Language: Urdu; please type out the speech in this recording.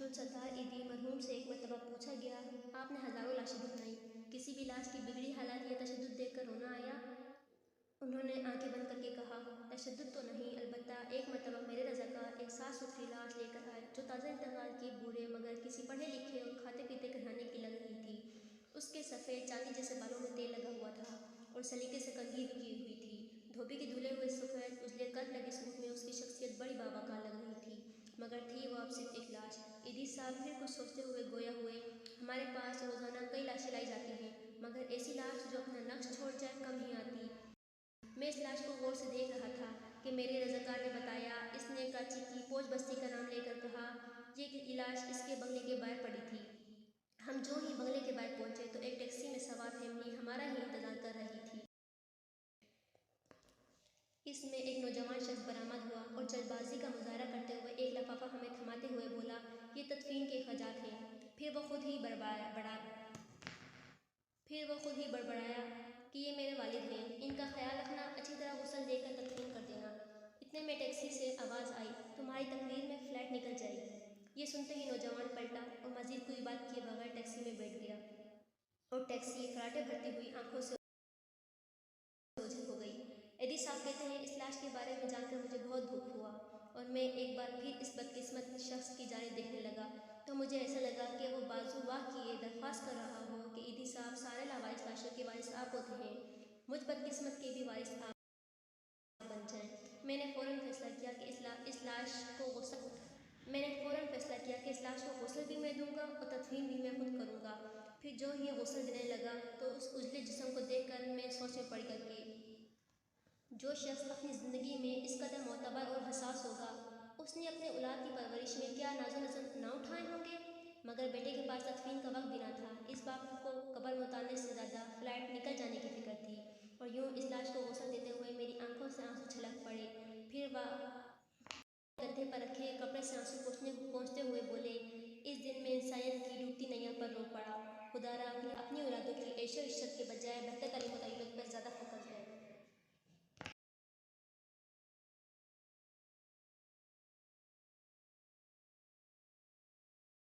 عبدالستار ایدی مرحوم سے ایک مرتبہ پوچھا گیا، آپ نے ہزاروں لاشیں دفنائیں، کسی بھی لاش کی بگڑی حالت یا تشدد دیکھ کر رونا آیا؟ انہوں نے آنکھیں بند کر کے کہا، تشدد تو نہیں، البتہ ایک مرتبہ میرے رضاکار ایک صاف ستھری لاش لے کر آئے جو تازہ انتقال کی بوڑھے مگر کسی پڑھے لکھے اور کھاتے پیتے گھرانے کی لگ رہی تھی۔ اس کے سفید چاندی جیسے بالوں میں تیل لگا ہوا تھا اور سلیقے سے کنگھی بھی کی ہوئی تھی۔ دھوبی کے دھلے ہوئے سفید ازلے کرک لگے سوٹ میں اس کی شخصیت بڑی باوقار لگ رہی تھی، مگر تھی وہ اب صرف ایک لاش۔ ایدی صاحب پھر کچھ سوچتے ہوئے گویا ہوئے، ہمارے پاس روزانہ کئی لاشیں لائی جاتی ہیں، مگر ایسی لاش جو اپنا نقش چھوڑ جائے کم ہی آتی۔ میں اس لاش کو غور سے دیکھ رہا تھا کہ میرے رضاکار نے بتایا، اس نے کراچی کی پوچ بستی کا نام لے کر کہا، یہ لاش اس کے بنگلے کے باہر پڑی تھی۔ ہم جو ہی بنگلے کے باہر پہنچے تو ایک ٹیکسی میں سوار فیملی ہمارا ہی انتظار کر رہی تھی۔ اس میں ایک نوجوان شخص برآمد ہوا اور جلد بازی کا مظاہرہ کرتے ہوئے ایک لفافہ ہمیں تھماتے ہوئے بولا، یہ تدفین کے اخراجات ہیں۔ پھر وہ خود ہی بڑبڑایا کہ یہ میرے والد ہیں، ان کا خیال رکھنا، اچھی طرح غسل دے کر تدفین کر دینا۔ اتنے میں ٹیکسی سے آواز آئی، تمہاری تقریر میں فلائٹ نکل جائے گی۔ یہ سنتے ہی نوجوان پلٹا اور مزید کوئی بات کیے بغیر ٹیکسی میں بیٹھ گیا اور ٹیکسی کراٹے بھرتی ہوئی آنکھوں سے اوجھل ہو گئی۔ ایدی صاحب کہتے ہیں، اس لاش کے بارے میں جان کر مجھے بہت دکھ ہوا اور میں ایک بار پھر اس بدقسمت شخص کی جانب دیکھنے لگا تو مجھے ایسا لگا کہ وہ بازو واہ کیے درخواست کر رہا ہو کہ ایدی صاحب سارے لاوارث لاشوں کے وارث آپ ہوتے ہیں، مجھ بدقسمت کے بھی وارث آپ بن جائیں۔ میں نے فوراً فیصلہ کیا کہ اس لاش کو غسل بھی میں دوں گا اور تدفین بھی میں خود کروں گا۔ پھر جو ہی غسل دینے لگا تو اس اجلے جسم کو دیکھ کر میں سوچ میں پڑ گیا کہ جو شخص اپنی زندگی میں اس قدر معتبر اور حساس ہوگا، اس نے اپنے اولاد کی پرورش میں کیا ناز و نظم نہ اٹھائے ہوں گے، مگر بیٹے کے پاس تدفین کا وقت بھی نہ تھا۔ اس باپ کو قبر میں اتارنے سے زیادہ فلائٹ نکل جانے کی فکر تھی، اور یوں اس لاش کو غسل دیتے ہوئے میری آنکھوں سے آنسو چھلک پڑے۔ پھر